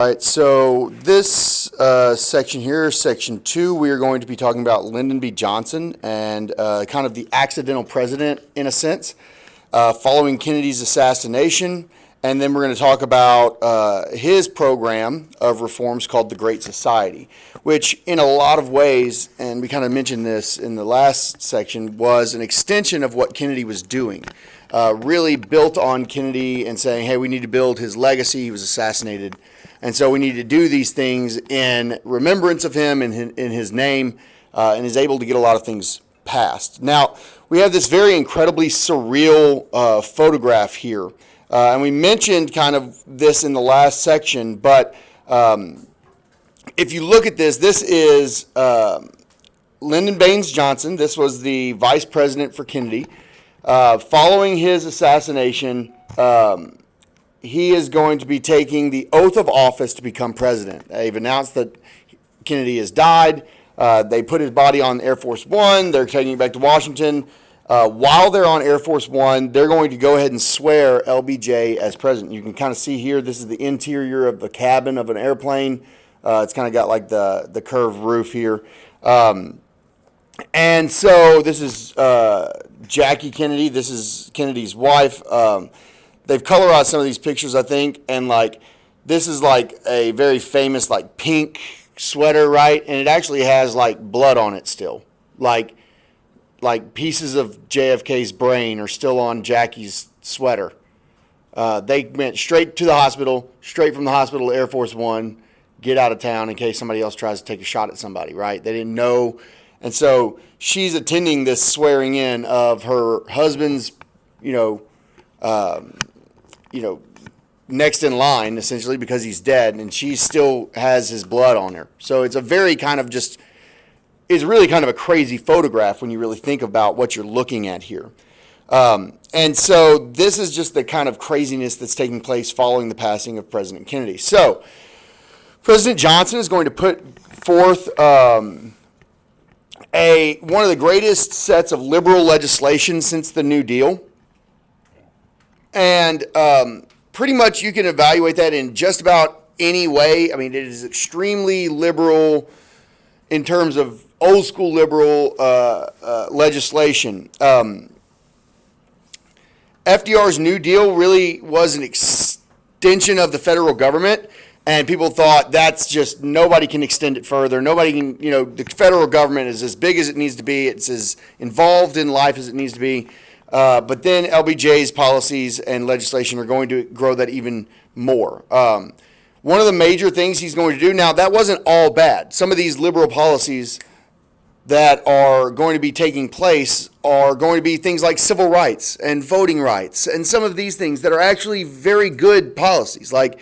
All right, so this section here, section 2, we are going to be talking about Lyndon B. Johnson and kind of the accidental president in a sense, following Kennedy's assassination. And then we're going to talk about his program of reforms called the Great Society, which in a lot of ways, and we kind of mentioned this in the last section, was an extension of what Kennedy was doing. Really built on Kennedy and saying, hey, we need to build his legacy. He was assassinated. And so we need to do these things in remembrance of him and in his name, and is able to get a lot of things passed. Now, we have this very incredibly surreal photograph here. And we mentioned kind of this in the last section, but if you look at this, this is Lyndon Baines Johnson. This was the vice president for Kennedy. Following his assassination, he is going to be taking the oath of office to become president. They've announced that Kennedy has died. They put his body on Air Force One. They're taking it back to Washington. While they're on Air Force One, they're going to go ahead and swear LBJ as president. You can kind of see here, this is the interior of the cabin of an airplane. It's kind of got like the curved roof here. And so this is Jackie Kennedy. This is Kennedy's wife. They've colorized some of these pictures, I think, and like this is like a very famous like pink sweater, right? And it actually has like blood on it still. Like pieces of JFK's brain are still on Jackie's sweater. They went straight to the hospital, straight from the hospital to Air Force One, get out of town in case somebody else tries to take a shot at somebody, right? They didn't know. And so she's attending this swearing in of her husband's, next in line, essentially, because he's dead, and she still has his blood on her. So it's a very kind of it's really kind of a crazy photograph when you really think about what you're looking at here. And so this is just the kind of craziness that's taking place following the passing of President Kennedy. So President Johnson is going to put forth one of the greatest sets of liberal legislation since the New Deal. And pretty much you can evaluate that in just about any way. I mean, it is extremely liberal in terms of old school liberal legislation. FDR's New Deal really was an extension of the federal government, and people thought that's just, nobody can extend it further. Nobody can, the federal government is as big as it needs to be. It's as involved in life as it needs to be. But then LBJ's policies and legislation are going to grow that even more. One of the major things he's going to do, now that wasn't all bad. Some of these liberal policies that are going to be taking place are going to be things like civil rights and voting rights, and some of these things that are actually very good policies. Like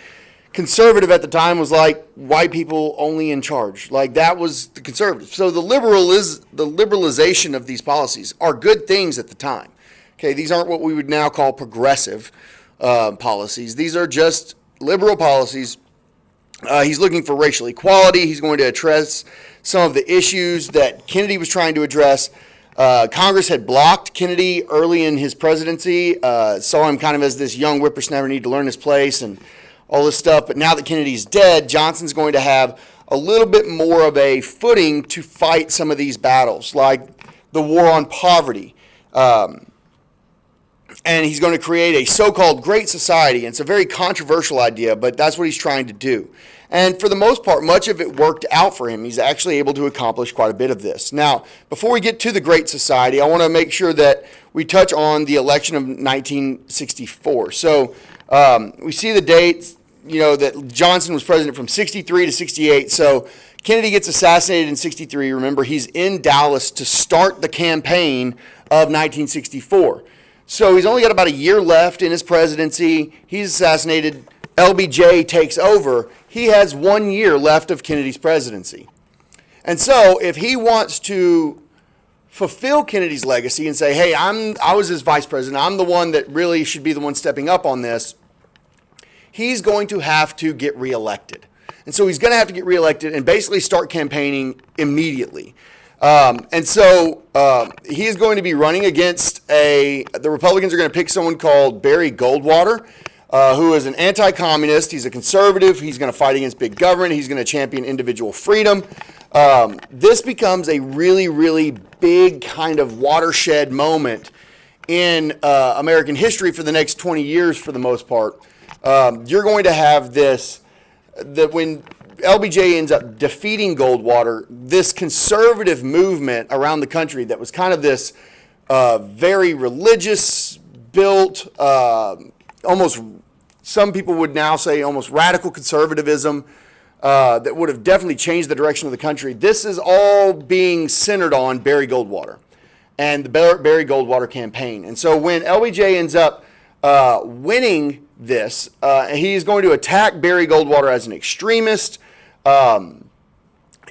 conservative at the time was like white people only in charge. Like that was the conservative. So the liberalization of these policies are good things at the time. Okay, these aren't what we would now call progressive policies. These are just liberal policies. He's looking for racial equality. He's going to address some of the issues that Kennedy was trying to address. Congress had blocked Kennedy early in his presidency, saw him kind of as this young whippersnapper, need to learn his place and all this stuff. But now that Kennedy's dead, Johnson's going to have a little bit more of a footing to fight some of these battles, like the war on poverty. And he's going to create a so-called Great Society. And it's a very controversial idea, but that's what he's trying to do. And for the most part, much of it worked out for him. He's actually able to accomplish quite a bit of this. Now, before we get to the Great Society, I want to make sure that we touch on the election of 1964. So we see the dates, that Johnson was president from 63 to 68. So Kennedy gets assassinated in 63. Remember, he's in Dallas to start the campaign of 1964. So he's only got about a year left in his presidency. He's assassinated. LBJ takes over. He has 1 year left of Kennedy's presidency. And so if he wants to fulfill Kennedy's legacy and say, hey, I was his vice president, I'm the one that really should be the one stepping up on this, he's going to have to get reelected. And so he's going to have to get reelected and basically start campaigning immediately. And so he is going to be running against the Republicans are going to pick someone called Barry Goldwater. who is an anti-communist. He's a conservative. He's going to fight against big government. He's going to champion individual freedom. This becomes a really, really big kind of watershed moment in American history for the next 20 years for the most part. You're going to have this, that when LBJ ends up defeating Goldwater, this conservative movement around the country that was kind of this very religious built, almost, some people would now say almost radical conservatism, that would have definitely changed the direction of the country. This is all being centered on Barry Goldwater and the Barry Goldwater campaign. And so when LBJ ends up winning this, he's going to attack Barry Goldwater as an extremist. And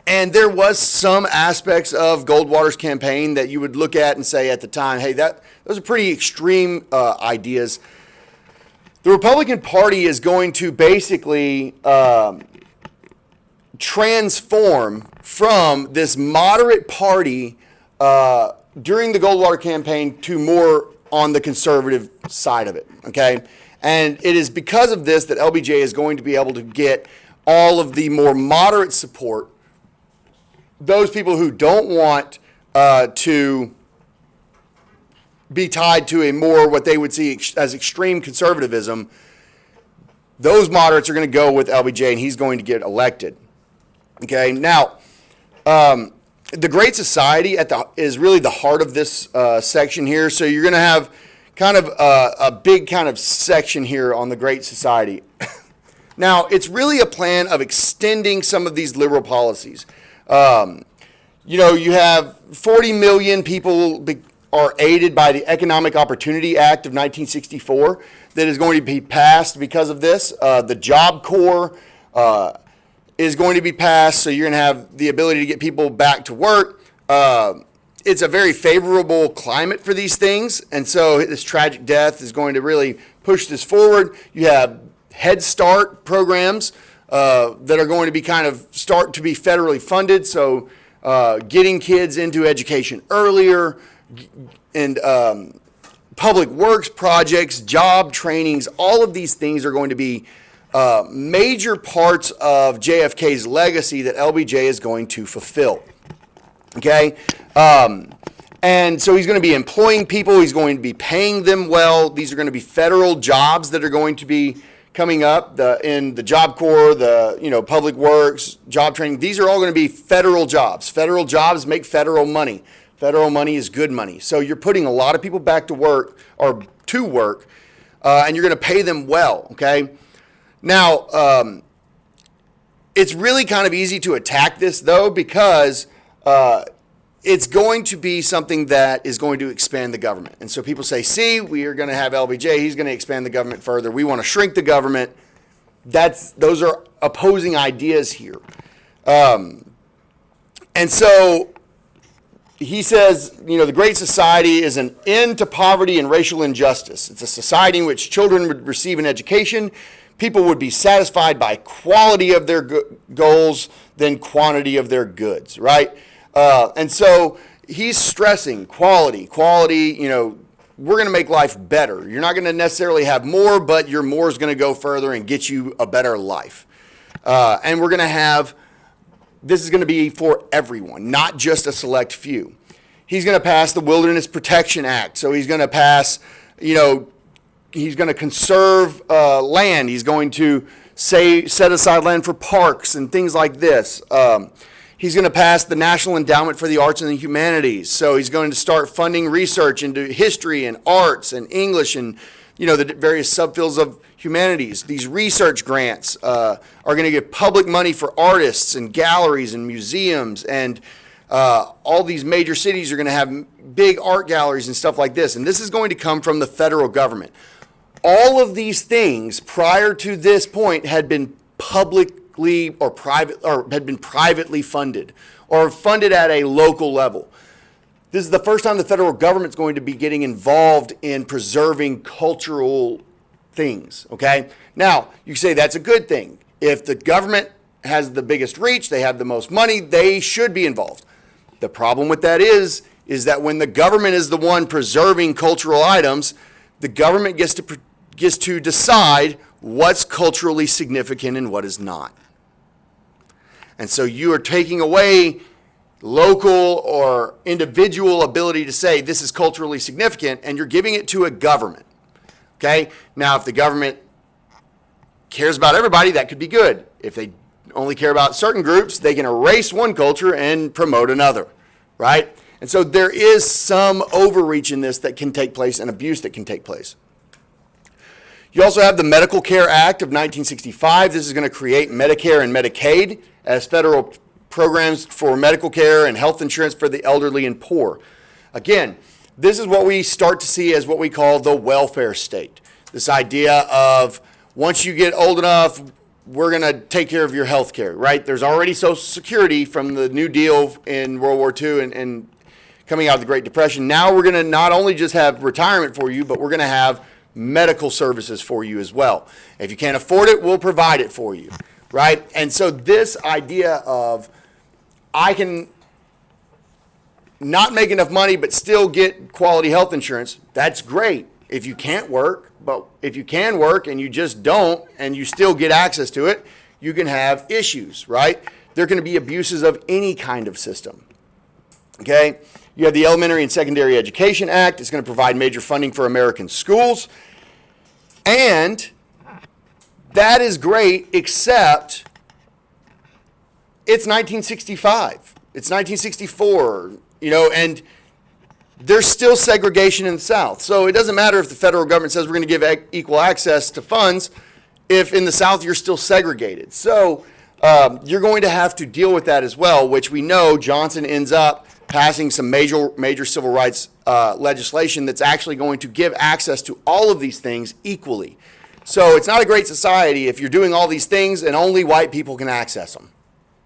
there was some aspects of Goldwater's campaign that you would look at and say at the time, hey, those are pretty extreme ideas. The Republican Party is going to basically transform from this moderate party during the Goldwater campaign to more on the conservative side of it, okay? And it is because of this that LBJ is going to be able to get all of the more moderate support, those people who don't want to be tied to a more what they would see as extreme conservatism. Those moderates are going to go with LBJ, and he's going to get elected. Okay, now, the Great Society is really the heart of this section here. So you're going to have kind of a big kind of section here on the Great Society. Now, it's really a plan of extending some of these liberal policies. You have 40 million people are aided by the Economic Opportunity Act of 1964 that is going to be passed because of this. The Job Corps is going to be passed, so you're going to have the ability to get people back to work. It's a very favorable climate for these things, and so this tragic death is going to really push this forward. You have Head Start programs that are going to be kind of start to be federally funded, so getting kids into education earlier, and public works projects, job trainings, all of these things are going to be major parts of JFK's legacy that LBJ is going to fulfill. Okay? And so he's going to be employing people. He's going to be paying them well. These are going to be federal jobs that are going to be coming up in the Job Corps, the public works, job training. These are all going to be federal jobs. Federal jobs make federal money. Federal money is good money. So you're putting a lot of people back to work, and you're going to pay them well, okay? Now, it's really kind of easy to attack this, though, because it's going to be something that is going to expand the government. And so people say, see, we are going to have LBJ. He's going to expand the government further. We want to shrink the government. Those are opposing ideas here. And so he says, the Great Society is an end to poverty and racial injustice. It's a society in which children would receive an education. People would be satisfied by quality of their goals than quantity of their goods, right? And so he's stressing quality, we're going to make life better. You're not going to necessarily have more, but your more is going to go further and get you a better life. And we're going to have, this is going to be for everyone, not just a select few. He's going to pass the Wilderness Protection Act. So he's going to pass, he's going to conserve land. He's going to set aside land for parks and things like this. He's going to pass the National Endowment for the Arts and the Humanities. So he's going to start funding research into history and arts and English and, the various subfields of humanities. These research grants are going to give public money for artists and galleries and museums, and all these major cities are going to have big art galleries and stuff like this. And this is going to come from the federal government. All of these things prior to this point had been publicly or had been privately funded or funded at a local level. This is the first time the federal government's going to be getting involved in preserving cultural things, okay? Now, you say that's a good thing. If the government has the biggest reach, they have the most money, they should be involved. The problem with that is that when the government is the one preserving cultural items, the government gets to gets to decide what's culturally significant and what is not. And so you are taking away local or individual ability to say this is culturally significant, and you're giving it to a government. Okay? Now, if the government cares about everybody, that could be good. If they only care about certain groups, they can erase one culture and promote another, right? And so there is some overreach in this that can take place and abuse that can take place. You also have the Medical Care Act of 1965. This is going to create Medicare and Medicaid as federal programs for medical care and health insurance for the elderly and poor. Again, this is what we start to see as what we call the welfare state. This idea of once you get old enough, we're going to take care of your health care, right? There's already Social Security from the New Deal in World War II and coming out of the Great Depression. Now we're going to not only just have retirement for you, but we're going to have medical services for you as well. If you can't afford it, we'll provide it for you, right? And so this idea of I can not make enough money but still get quality health insurance, that's great if you can't work. But if you can work and you just don't and you still get access to it, you can have issues, right? There are going to be abuses of any kind of system. Okay? You have the Elementary and Secondary Education Act. It's going to provide major funding for American schools. And that is great, except it's 1965. It's 1964, and there's still segregation in the South. So it doesn't matter if the federal government says we're going to give equal access to funds if in the South you're still segregated. So you're going to have to deal with that as well, which we know Johnson ends up passing some major civil rights legislation that's actually going to give access to all of these things equally. So it's not a great society if you're doing all these things and only white people can access them,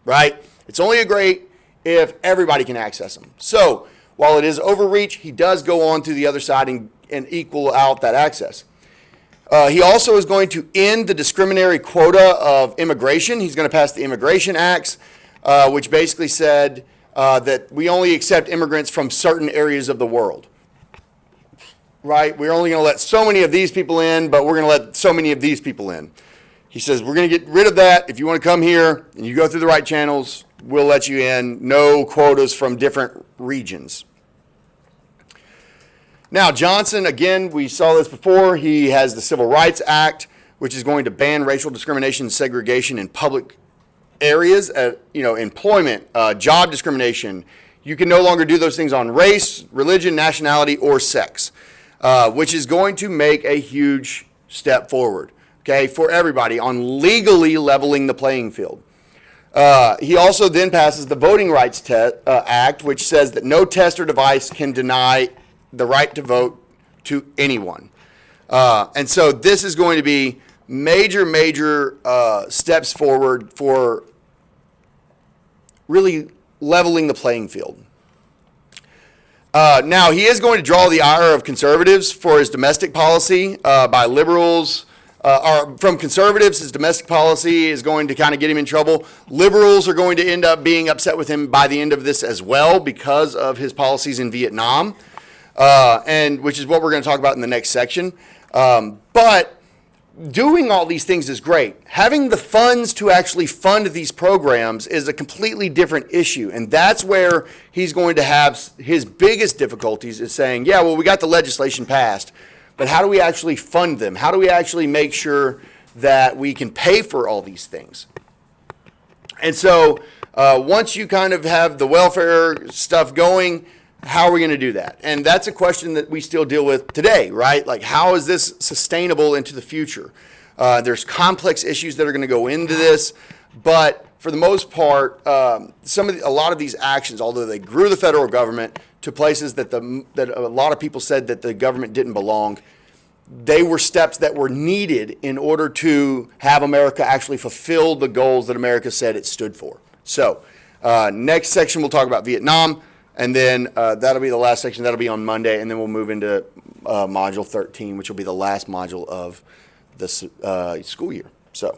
right? It's only great if everybody can access them. So while it is overreach, he does go on to the other side and equal out that access. He also is going to end the discriminatory quota of immigration. He's going to pass the Immigration Acts, which basically said that we only accept immigrants from certain areas of the world. Right? We're only going to let so many of these people in, but we're going to let so many of these people in. He says, we're going to get rid of that. If you want to come here and you go through the right channels, we'll let you in. No quotas from different regions. Now, Johnson, again, we saw this before. He has the Civil Rights Act, which is going to ban racial discrimination and segregation in public areas, employment, job discrimination. You can no longer do those things on race, religion, nationality, or sex, which is going to make a huge step forward, okay, for everybody on legally leveling the playing field. He also then passes the Voting Rights Act, which says that no test or device can deny the right to vote to anyone. And so this is going to be major steps forward for really leveling the playing field. Now, he is going to draw the ire of conservatives for his domestic policy by liberals. Or from conservatives, his domestic policy is going to kind of get him in trouble. Liberals are going to end up being upset with him by the end of this as well because of his policies in Vietnam, and which is what we're going to talk about in the next section. But doing all these things is great. Having the funds to actually fund these programs is a completely different issue. And that's where he's going to have his biggest difficulties is saying, yeah, well, we got the legislation passed, but how do we actually fund them? How do we actually make sure that we can pay for all these things? And so once you kind of have the welfare stuff going, how are we going to do that? And that's a question that we still deal with today, right? Like, how is this sustainable into the future? There's complex issues that are going to go into this, but for the most part, a lot of these actions, although they grew the federal government to places that a lot of people said that the government didn't belong, they were steps that were needed in order to have America actually fulfill the goals that America said it stood for. So, next section we'll talk about Vietnam. And then that'll be the last section. That'll be on Monday. And then we'll move into Module 13, which will be the last module of the school year. So.